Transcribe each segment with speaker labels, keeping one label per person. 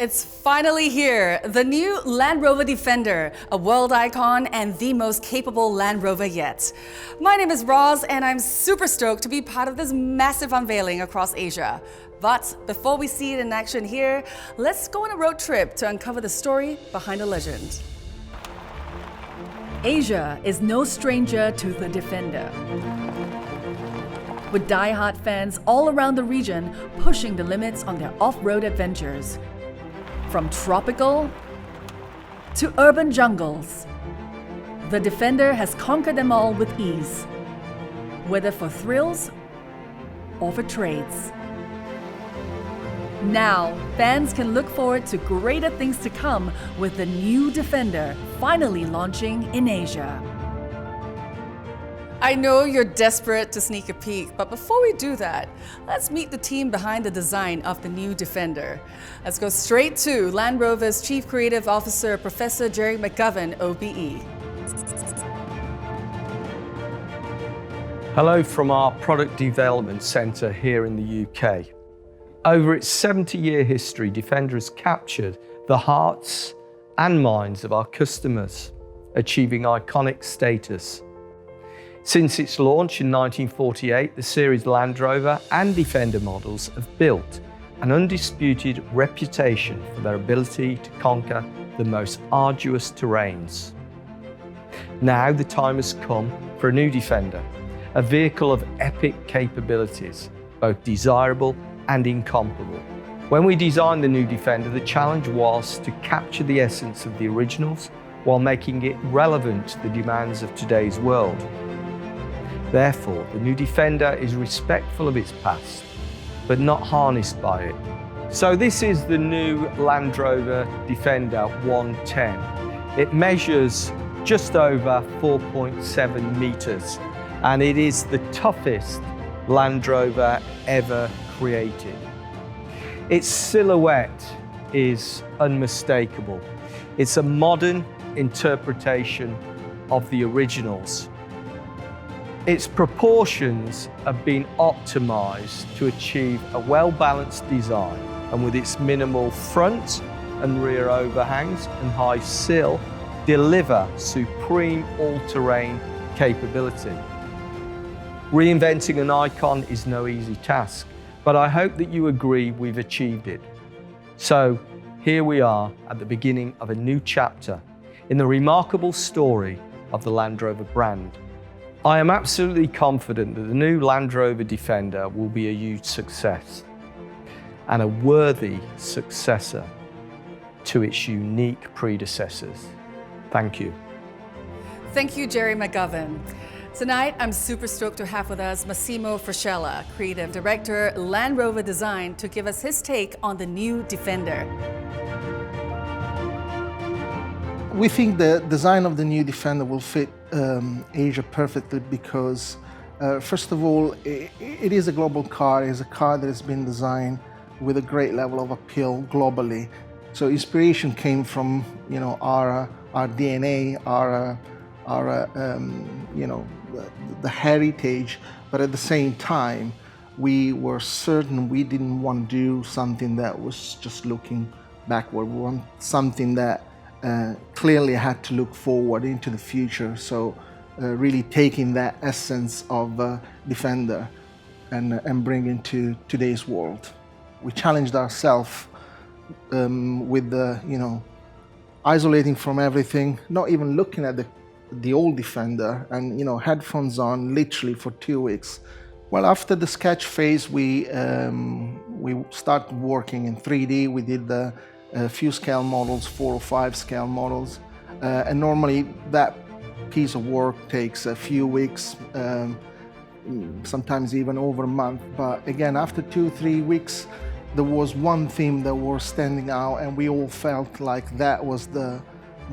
Speaker 1: It's finally here, the new Land Rover Defender, a world icon and the most capable Land Rover yet. My name is Rozz and I'm super stoked to be part of this massive unveiling across Asia. But before we see it in action here, let's go on a road trip to uncover the story behind the legend. Asia is no stranger to the Defender, with die-hard fans all around the region pushing the limits on their off-road adventures. From tropical to urban jungles, the Defender has conquered them all with ease, whether for thrills or for trades. Now, fans can look forward to greater things to come with the new Defender finally launching in Asia. I know you're desperate to sneak a peek, but before we do that, let's meet the team behind the design of the new Defender. Let's go straight to Land Rover's Chief Creative Officer, Professor Gerry McGovern, OBE.
Speaker 2: Hello from our Product Development Centre here in the UK. Over its 70-year history, Defender has captured the hearts and minds of our customers, achieving iconic status. Since its launch in 1948, the series Land Rover and Defender models have built an undisputed reputation for their ability to conquer the most arduous terrains. Now the time has come for a new Defender, a vehicle of epic capabilities, both desirable and incomparable. When we designed the new Defender, the challenge was to capture the essence of the originals while making it relevant to the demands of today's world. Therefore, the new Defender is respectful of its past, but not harnessed by it. So this is the new Land Rover Defender 110. It measures just over 4.7 meters, and it is the toughest Land Rover ever created. Its silhouette is unmistakable. It's a modern interpretation of the originals. Its proportions have been optimized to achieve a well-balanced design, and with its minimal front and rear overhangs and high sill, deliver supreme all-terrain capability. Reinventing an icon is no easy task, but I hope that you agree we've achieved it. So here we are at the beginning of a new chapter in the remarkable story of the Land Rover brand. I am absolutely confident that the new Land Rover Defender will be a huge success and a worthy successor to its unique predecessors. Thank you.
Speaker 1: Thank you, Gerry McGovern. Tonight, I'm super stoked to have with us Massimo Frascella, Creative Director, Land Rover Design, to give us his take on the new Defender.
Speaker 3: We think the design of the new Defender will fit Asia perfectly because, first of all, it is a global car. It is a car that has been designed with a great level of appeal globally. So inspiration came from, our DNA, the heritage, but at the same time, we were certain we didn't want to do something that was just looking backward. We want something that clearly had to look forward into the future. So really taking that essence of Defender and bring it to today's world. We challenged ourselves with isolating from everything, not even looking at the old Defender, and headphones on literally for 2 weeks. Well, after the sketch phase, we started working in 3D. We did a few scale models, 4 or 5 scale models, and normally that piece of work takes a few weeks, sometimes even over a month. But again, after 2-3 weeks, there was one theme that was standing out, and we all felt like that was the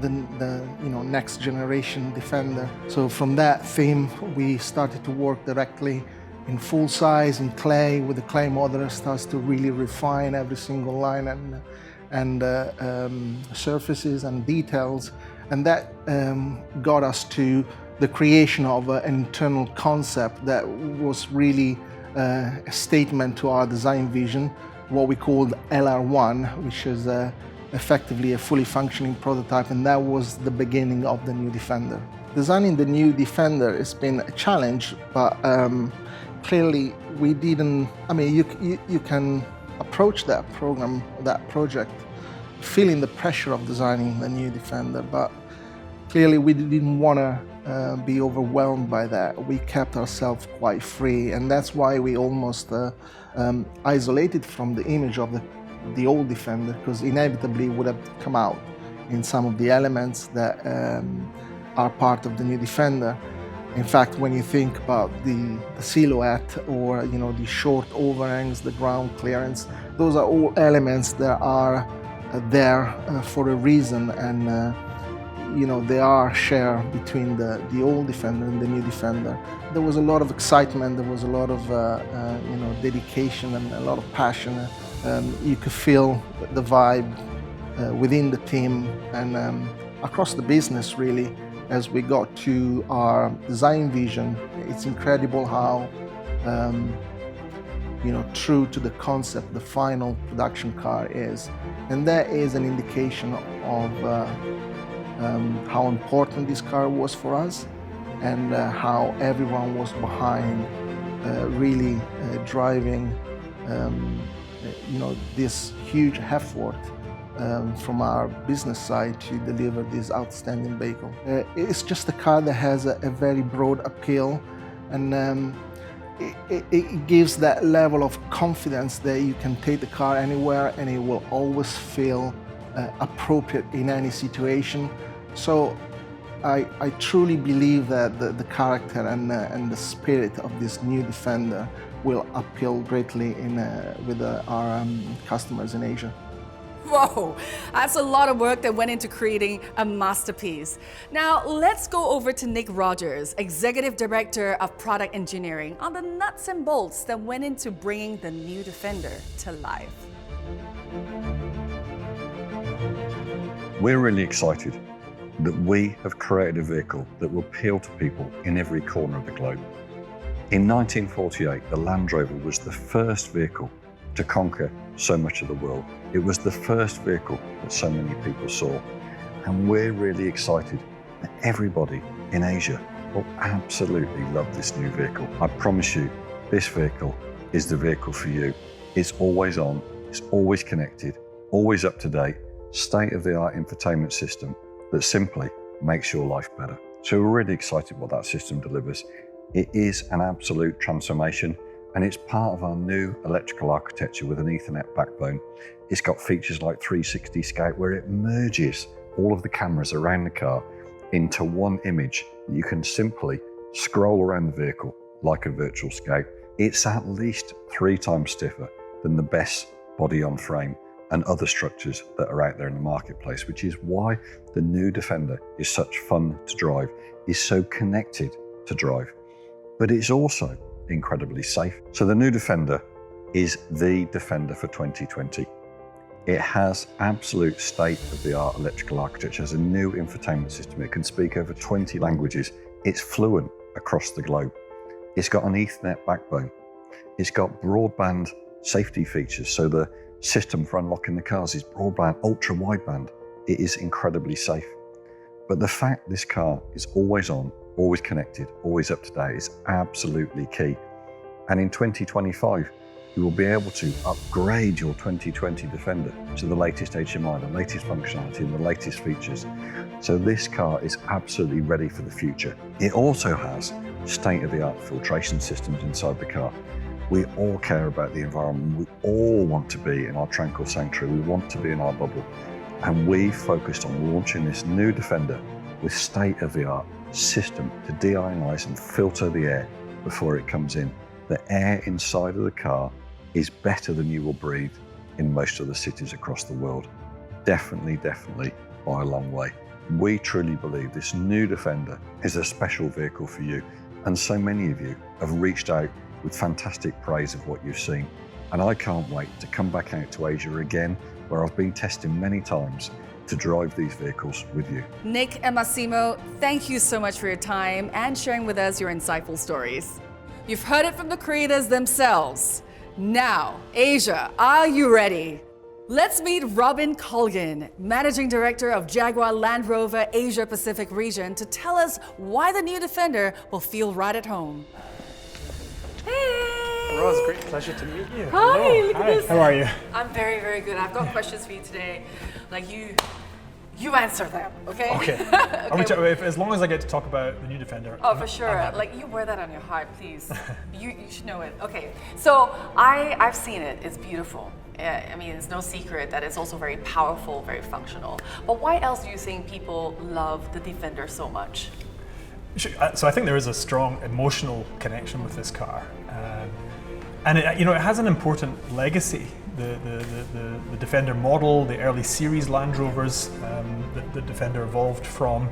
Speaker 3: next generation Defender. So from that theme, we started to work directly in full size, in clay, with the clay modeler starts to really refine every single line and surfaces and details. And that got us to the creation of an internal concept that was really a statement to our design vision. what we called LR1, which is effectively a fully functioning prototype, and that was the beginning of the new Defender. Designing the new Defender has been a challenge, but clearly we didn't, I mean, you can approach that project, feeling the pressure of designing the new Defender, but clearly we didn't want to be overwhelmed by that. We kept ourselves quite free, and that's why we almost isolated from the image of the old Defender, because inevitably would have come out in some of the elements that are part of the new Defender. In fact, when you think about the silhouette or the short overhangs, the ground clearance, those are all elements that are there for a reason, and they are shared between the old Defender and the new Defender. There was a lot of excitement, there was a lot of dedication and a lot of passion. You could feel the vibe within the team and across the business, really. As we got to our design vision, it's incredible how true to the concept the final production car is. And that is an indication of how important this car was for us, and how everyone was behind really driving this huge effort from our business side to deliver this outstanding vehicle. It's just a car that has a very broad appeal, and it gives that level of confidence that you can take the car anywhere and it will always feel appropriate in any situation. So I truly believe that the character and the spirit of this new Defender will appeal greatly with our customers in Asia.
Speaker 1: Whoa, that's a lot of work that went into creating a masterpiece. Now, let's go over to Nick Rogers, Executive Director of Product Engineering, on the nuts and bolts that went into bringing the new Defender to life.
Speaker 4: We're really excited that we have created a vehicle that will appeal to people in every corner of the globe. In 1948, the Land Rover was the first vehicle to conquer so much of the world. It was the first vehicle that so many people saw. And we're really excited that everybody in Asia will absolutely love this new vehicle. I promise you, this vehicle is the vehicle for you. It's always on, it's always connected, always up to date, state-of-the-art infotainment system that simply makes your life better. So we're really excited what that system delivers. It is an absolute transformation, and it's part of our new electrical architecture with an Ethernet backbone. It's got features like 360 scout, where it merges all of the cameras around the car into one image that you can simply scroll around the vehicle like a virtual scout. It's at least 3 times stiffer than the best body on frame and other structures that are out there in the marketplace, which is why the new Defender is such fun to drive, is so connected to drive. But it's also incredibly safe. So the new Defender is the Defender for 2020. It has absolute state-of-the-art electrical architecture, has a new infotainment system. It can speak over 20 languages. It's fluent across the globe. It's got an Ethernet backbone. It's got broadband safety features, so the system for unlocking the cars is broadband, ultra wideband. It is incredibly safe. But the fact this car is always on, always connected, always up to date is absolutely key. And in 2025, you will be able to upgrade your 2020 Defender to the latest HMI, the latest functionality and the latest features. So this car is absolutely ready for the future. It also has state-of-the-art filtration systems inside the car. We all care about the environment. We all want to be in our tranquil sanctuary. We want to be in our bubble. And we focused on launching this new Defender with state-of-the-art system to deionize and filter the air before it comes in. The air inside of the car is better than you will breathe in most of the cities across the world. Definitely by a long way. We truly believe this new Defender is a special vehicle for you, and so many of you have reached out with fantastic praise of what you've seen. And I can't wait to come back out to Asia again, where I've been testing many times to drive these vehicles with you.
Speaker 1: Nick and Massimo, thank you so much for your time and sharing with us your insightful stories. You've heard it from the creators themselves. Now, Asia, are you ready? Let's meet Robin Colgan, Managing Director of Jaguar Land Rover Asia Pacific region, to tell us why the new Defender will feel right at home. Hey!
Speaker 5: Rozz, great pleasure to meet you.
Speaker 1: Hi,
Speaker 5: Hello.
Speaker 1: look at
Speaker 5: Hi.
Speaker 1: this.
Speaker 5: How are you?
Speaker 1: I'm very, very good. I've got questions for you today. Like you answer them, okay?
Speaker 5: Okay. As long as I get to talk about the new Defender.
Speaker 1: Oh, for sure. Like, you wear that on your heart, please. you should know it. Okay, so I've seen it. It's beautiful. I mean, it's no secret that it's also very powerful, very functional. But why else do you think people love the Defender so much?
Speaker 5: So I think there is a strong emotional connection with this car. And it has an important legacy. The Defender model, the early series Land Rovers that the Defender evolved from.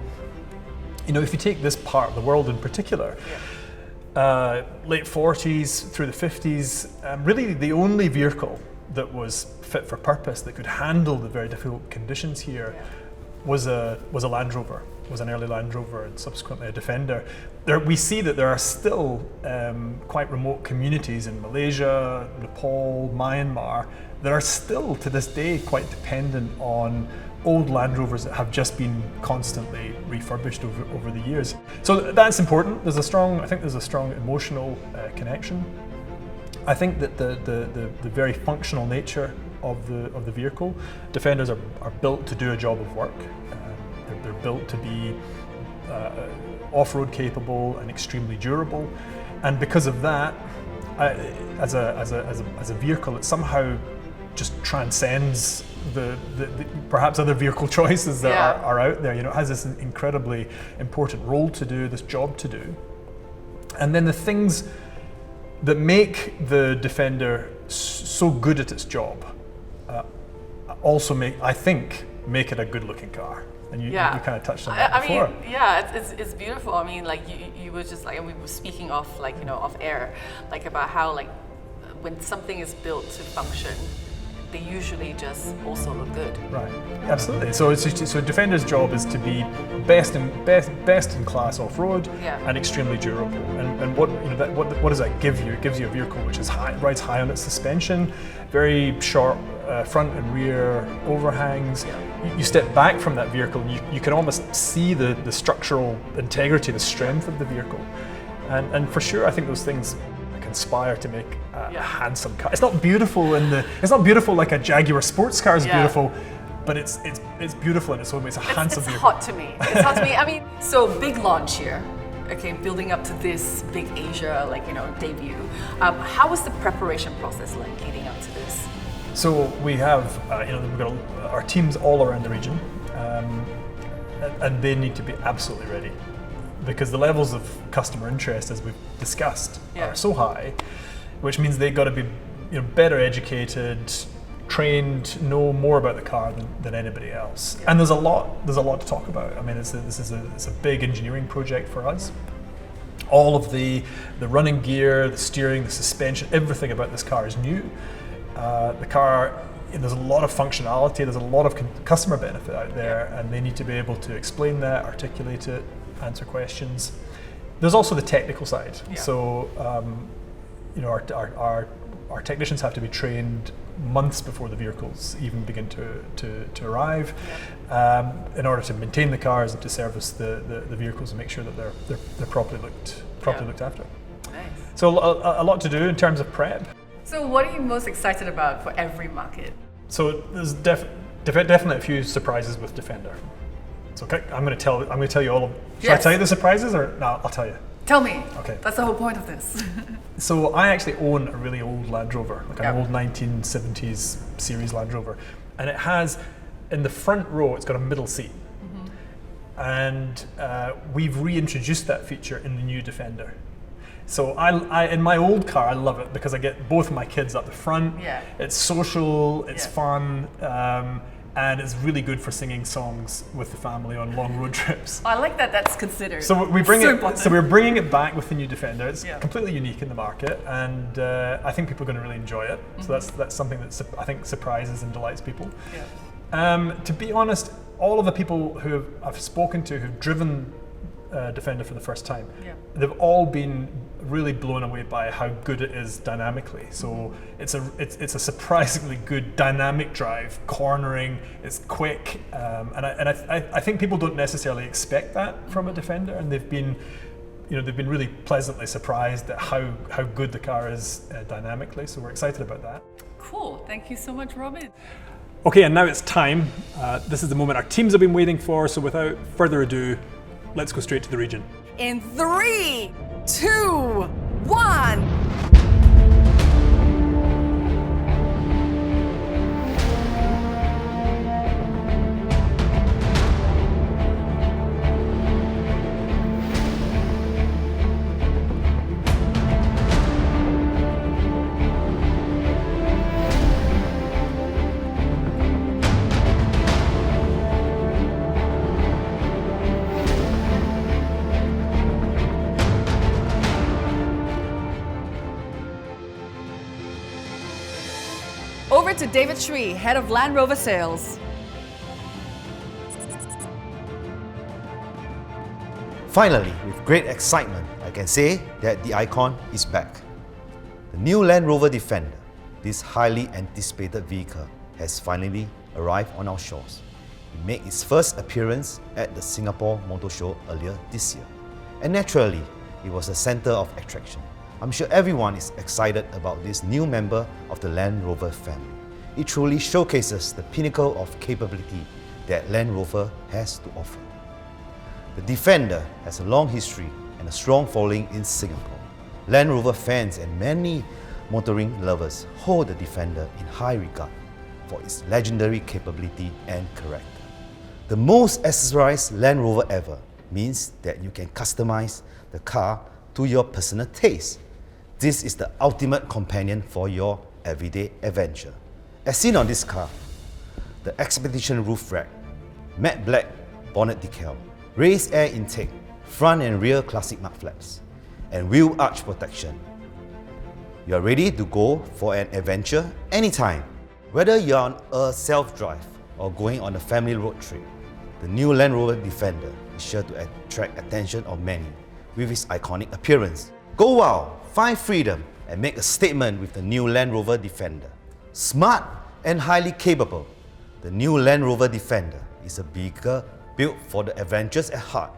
Speaker 5: If you take this part of the world in particular, late 40s through the 50s, really the only vehicle that was fit for purpose, that could handle the very difficult conditions here, was a Land Rover, was an early Land Rover and subsequently a Defender. We see that there are still quite remote communities in Malaysia, Nepal, Myanmar that are still to this day quite dependent on old Land Rovers that have just been constantly refurbished over the years. So that's important. I think there's a strong emotional connection. I think that the very functional nature of the vehicle, Defenders are built to do a job of work. They're built to be off-road capable and extremely durable, and because of that, as a vehicle, it somehow just transcends the perhaps other vehicle choices that are out there. It has this incredibly important role to do, this job to do, and then the things that make the Defender so good at its job also make it a good-looking car. And you kind of touched on that before.
Speaker 1: I mean, it's beautiful. I mean, like you were just like, and we were speaking off air, like about how like when something is built to function, they usually just also look good.
Speaker 5: Right, absolutely. So Defender's job is to be best in class off road and extremely durable. And what does that give you? It gives you a vehicle which is rides high on its suspension, very sharp front and rear overhangs. You step back from that vehicle and you can almost see the structural integrity, the strength of the vehicle. And for sure, I think those things conspire to make a handsome car. It's not beautiful like a Jaguar sports car is beautiful, but it's beautiful in its own way. It's a handsome vehicle.
Speaker 1: Hot to me. It's hot to me. I mean, so big launch here. Okay, building up to this big Asia, debut. How was the preparation process like leading up to this?
Speaker 5: So we have, we've got our teams all around the region, and they need to be absolutely ready, because the levels of customer interest, as we've discussed, are so high, which means they've got to be, better educated, trained, know more about the car than anybody else. And there's a lot to talk about. I mean, it's a big engineering project for us. All of the running gear, the steering, the suspension, everything about this car is new. The car, there's a lot of functionality, there's a lot of customer benefit out there, and they need to be able to explain that, articulate it, answer questions. There's also the technical side. So, our technicians have to be trained months before the vehicles even begin to arrive, in order to maintain the cars and to service the vehicles and make sure that they're properly looked after.
Speaker 1: Nice.
Speaker 5: So a lot to do in terms of prep.
Speaker 1: So what are you most excited about for every market?
Speaker 5: So there's definitely a few surprises with Defender. So I'm going to tell you all of. Should I tell you the surprises, or no? I'll tell you.
Speaker 1: Tell me.
Speaker 5: Okay.
Speaker 1: That's the whole point of this.
Speaker 5: So I actually own a really old Land Rover, like an old 1970s series Land Rover, and it has, in the front row, it's got a middle seat, and we've reintroduced that feature in the new Defender. So I in my old car, I love it because I get both of my kids up the front. It's social, it's fun, and it's really good for singing songs with the family on long road trips.
Speaker 1: I like that that's considered.
Speaker 5: So we're bringing it back with the new Defender. It's completely unique in the market, and I think people are going to really enjoy it. So that's something that I think surprises and delights people. To be honest, all of the people who I've spoken to who've driven Defender for the first time,
Speaker 1: Yeah.
Speaker 5: they've all been really blown away by how good it is dynamically. So it's a surprisingly good dynamic drive, cornering. It's quick, and I think people don't necessarily expect that from a Defender, and they've been really pleasantly surprised at how good the car is dynamically. So we're excited about that.
Speaker 1: Cool. Thank you so much, Robin.
Speaker 5: Okay, and now it's time. This is the moment our teams have been waiting for. So without further ado, let's go straight to the region.
Speaker 1: In 3, 2, 1. Over to David Shui, head of Land Rover sales.
Speaker 6: Finally, with great excitement, I can say that the Icon is back. The new Land Rover Defender, this highly anticipated vehicle, has finally arrived on our shores. It made its first appearance at the Singapore Motor Show earlier this year. And naturally, it was the center of attraction. I'm sure everyone is excited about this new member of the Land Rover family. It truly showcases the pinnacle of capability that Land Rover has to offer. The Defender has a long history and a strong following in Singapore. Land Rover fans and many motoring lovers hold the Defender in high regard for its legendary capability and character. The most accessorized Land Rover ever means that you can customize the car to your personal taste. This is the ultimate companion for your everyday adventure. As seen on this car, the Expedition roof rack, matte black bonnet decal, raised air intake, front and rear classic mud flaps, and wheel arch protection. You are ready to go for an adventure anytime. Whether you're on a self-drive or going on a family road trip, the new Land Rover Defender is sure to attract attention of many with its iconic appearance. Go wild, find freedom, and make a statement with the new Land Rover Defender. Smart and highly capable, the new Land Rover Defender is a vehicle built for the adventures at heart.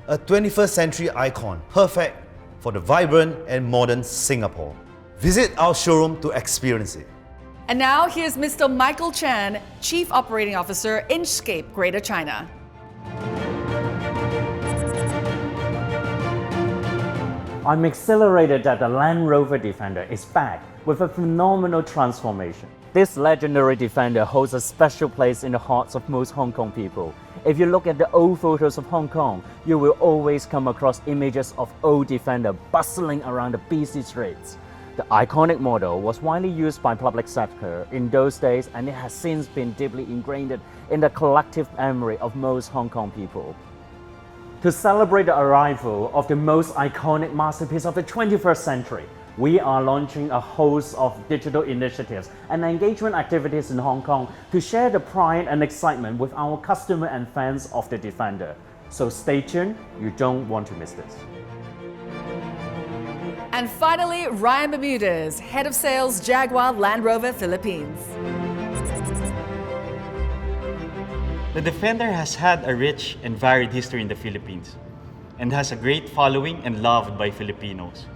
Speaker 6: A 21st century icon, perfect for the vibrant and modern Singapore. Visit our showroom to experience it.
Speaker 1: And now here's Mr. Michael Chan, Chief Operating Officer, Inchcape, Greater China.
Speaker 7: I'm exhilarated that the Land Rover Defender is back with a phenomenal transformation. This legendary Defender holds a special place in the hearts of most Hong Kong people. If you look at the old photos of Hong Kong, you will always come across images of old Defender bustling around the busy streets. The iconic model was widely used by public sector in those days, and it has since been deeply ingrained in the collective memory of most Hong Kong people. To celebrate the arrival of the most iconic masterpiece of the 21st century, we are launching a host of digital initiatives and engagement activities in Hong Kong to share the pride and excitement with our customers and fans of the Defender. So stay tuned, you don't want to miss this.
Speaker 1: And finally, Ryan Bermudez, Head of Sales, Jaguar Land Rover Philippines.
Speaker 8: The Defender has had a rich and varied history in the Philippines and has a great following and loved by Filipinos.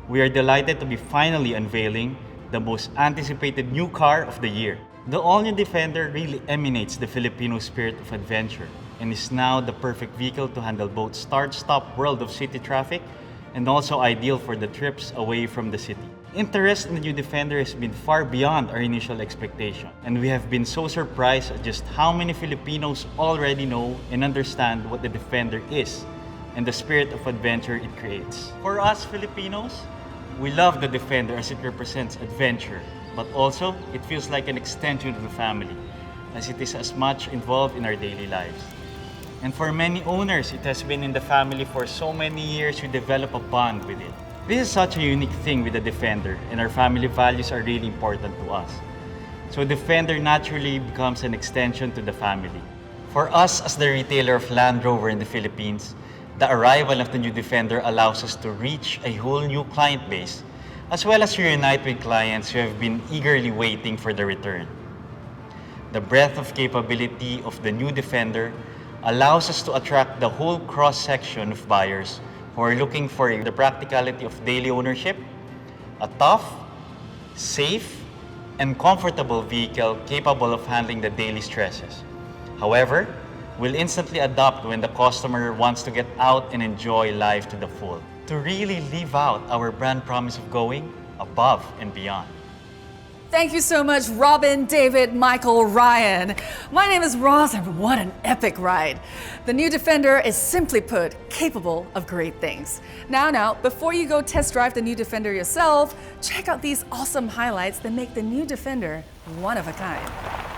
Speaker 8: We are delighted to be finally unveiling the most anticipated new car of the year. The all-new Defender really emanates the Filipino spirit of adventure and is now the perfect vehicle to handle both start-stop world of city traffic and also ideal for the trips away from the city. Interest in the new Defender has been far beyond our initial expectation, and we have been so surprised at just how many Filipinos already know and understand what the Defender is and the spirit of adventure it creates. For us Filipinos, we love the Defender as it represents adventure, but also it feels like an extension of the family, as it is as much involved in our daily lives. And for many owners, it has been in the family for so many years we develop a bond with it. This is such a unique thing with the Defender, and our family values are really important to us. So Defender naturally becomes an extension to the family. For us as the retailer of Land Rover in the Philippines, The arrival of the new Defender allows us to reach a whole new client base, as well as reunite with clients who have been eagerly waiting for the return. The breadth of capability of the new Defender allows us to attract the whole cross-section of buyers who are looking for the practicality of daily ownership, a tough, safe, and comfortable vehicle capable of handling the daily stresses. However, will instantly adapt when the customer wants to get out and enjoy life to the full, to really live out our brand promise of going above and beyond.
Speaker 1: Thank you so much, Robin, David, Michael, Ryan. My name is Rozz, and what an epic ride. The new Defender is, simply put, capable of great things. Now, before you go test drive the new Defender yourself, check out these awesome highlights that make the new Defender one of a kind.